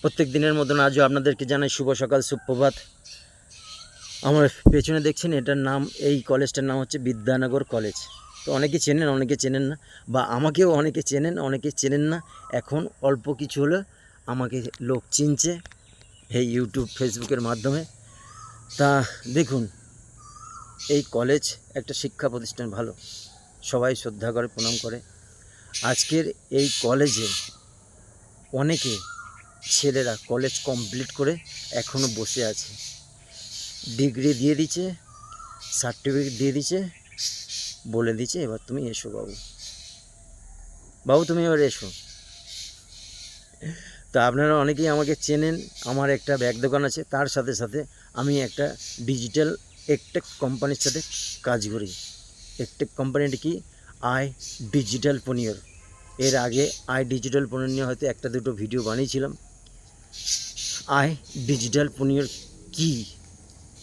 প্রত্যেক দিনের মতন আজও আপনাদেরকে জানাই শুভ সকাল, সুপ্রভাত। আমার পেছনে দেখছেন এটার নাম, এই কলেজটার নাম হচ্ছে বিদ্যানগর কলেজ। তো অনেকে চেনেন, অনেকে চেনেন না, বা আমাকেও অনেকে চেনেন, অনেকে চেনেন না। এখন অল্প কিছু হলে আমাকে লোক চিনছে এই ইউটিউব ফেসবুকের মাধ্যমে। তা দেখুন, এই কলেজ একটা শিক্ষা প্রতিষ্ঠান, ভালো, সবাই শ্রদ্ধা করে, প্রণাম করে। আজকের এই কলেজে অনেকে ছেলেরা কলেজ কমপ্লিট করে এখনও বসে আছে, ডিগ্রি দিয়ে দিচ্ছে, সার্টিফিকেট দিয়ে দিচ্ছে, বলে দিচ্ছে এবার তুমি এসো বাবু, বাবু তুমি এবার এসো। তো আপনারা অনেকেই আমাকে চেনেন। আমার একটা ব্যাগ দোকান আছে, তার সাথে সাথে আমি একটা ডিজিটাল একটেক কোম্পানির সাথে কাজ করি। একটেক কোম্পানিটি কি? I digital pioneer. এর আগে আই ডিজিটাল পনিয়র নিয়ে হয়তো একটা দুটো ভিডিও বানিয়েছিলাম। আই ডিজিটাল পনিয়র কি,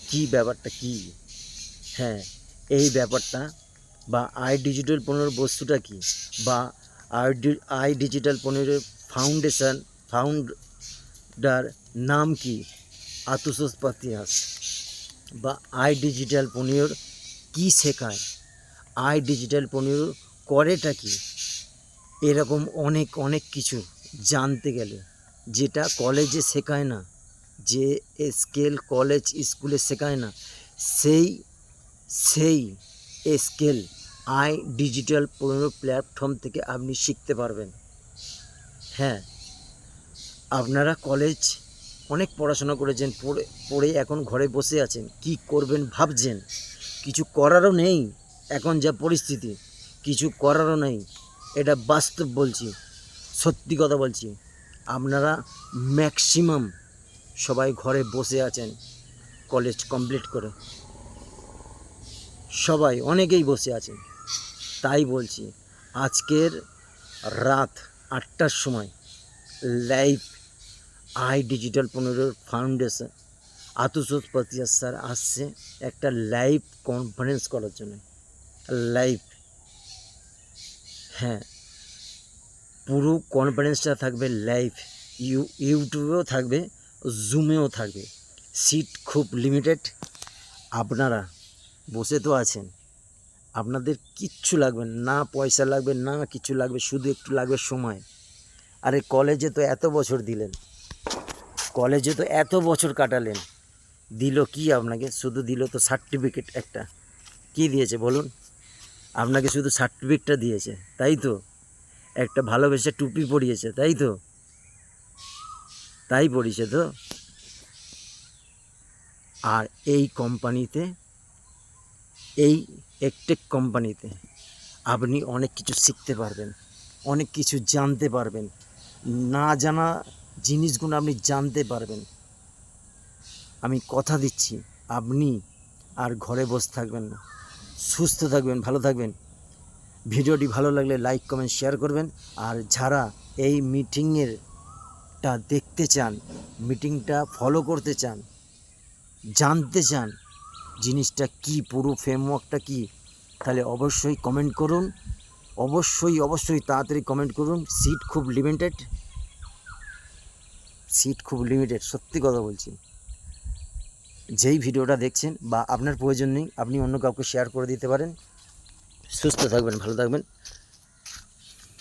কি ব্যাপারটা কি? হ্যাঁ, এই ব্যাপারটা, বা আই ডিজিটাল পনিয়র বস্তুটা কি, বা আই ডিজিটাল পনিয়রের ফাউন্ডার নাম কি? আতুষোস পাতিয়াস। বা আই ডিজিটাল পনিয়র কি শেখায়, আই ডিজিটাল পনিয়র করেটা কি, এরকম অনেক অনেক কিছু জানতে গেলে যেটা কলেজে শেখায় না, যে স্কেল কলেজ স্কুলে শেখায় না, সেই স্কেল আই ডিজিটাল পনিয়র প্ল্যাটফর্ম থেকে আপনি শিখতে পারবেন। হ্যাঁ, আপনারা কলেজ অনেক পড়াশোনা করেছেন, পড়ে এখন ঘরে বসে আছেন, কি করবেন ভাবছেন, কিছু করারও নেই। এখন যা পরিস্থিতি, কিছু করারও নেই, এটা বাস্তব বলছি, সত্যি কথা বলছি। আপনারা ম্যাক্সিমাম সবাই ঘরে বসে আছেন কলেজ কমপ্লিট করে, সবাই অনেকেই বসে আছেন। তাই বলছি, আজকের রাত 8টার সময় live I digital pioneer foundation আতুষোস পাতিয়াস স্যার আসছে একটা লাইভ কনফারেন্স করার জন্য। লাইভ, হ্যাঁ, পুরো কনফারেন্সটা থাকবে লাইভ, ইউটিউবেও থাকবে, জুমেও থাকবে। সিট খুব লিমিটেড। আপনারা বসে তো আছেন, আপনাদের কিচ্ছু লাগবে না, পয়সা লাগবে না, কিছু লাগবে, শুধু একটু লাগবে সময়। আরে কলেজে তো এত বছর দিলেন, কলেজে তো এত বছর কাটালেন, দিল কি আপনাকে? শুধু দিল তো সার্টিফিকেট একটা। কি দিয়েছে বলুন? আপনাকে শুধু সার্টিফিকেটটা দিয়েছে, তাই তো? একটা ভালোবেসে টুপি পরিয়েছে, তাই তো? তাই পরিয়েছে তো। আর এই কোম্পানিতে, এই একটেক কোম্পানিতে আপনি অনেক কিছু শিখতে পারবেন, অনেক কিছু জানতে পারবেন, না জানা জিনিসগুলো আপনি জানতে পারবেন। আমি কথা দিচ্ছি, আপনি আর ঘরে বসে থাকবেন না, সুস্থ থাকবেন, ভালো থাকবেন। ভিডিওটি ভালো লাগলে লাইক কমেন্ট শেয়ার করবেন। আর যারা এই মিটিংয়েরটা দেখতে চান, মিটিংটা ফলো করতে চান, জানতে চান জিনিসটা কি, পুরো ফ্রেমওয়ার্কটা কি, তাহলে অবশ্যই কমেন্ট করুন, অবশ্যই তাড়াতাড়ি কমেন্ট করুন। সিট খুব লিমিটেড, সিট খুব লিমিটেড, সত্যি কথা বলছি। যেই ভিডিওটা দেখছেন বা আপনার প্রয়োজন নেই, আপনি অন্য কাউকে শেয়ার করে দিতে পারেন। সুস্থ থাকবেন, ভালো থাকবেন।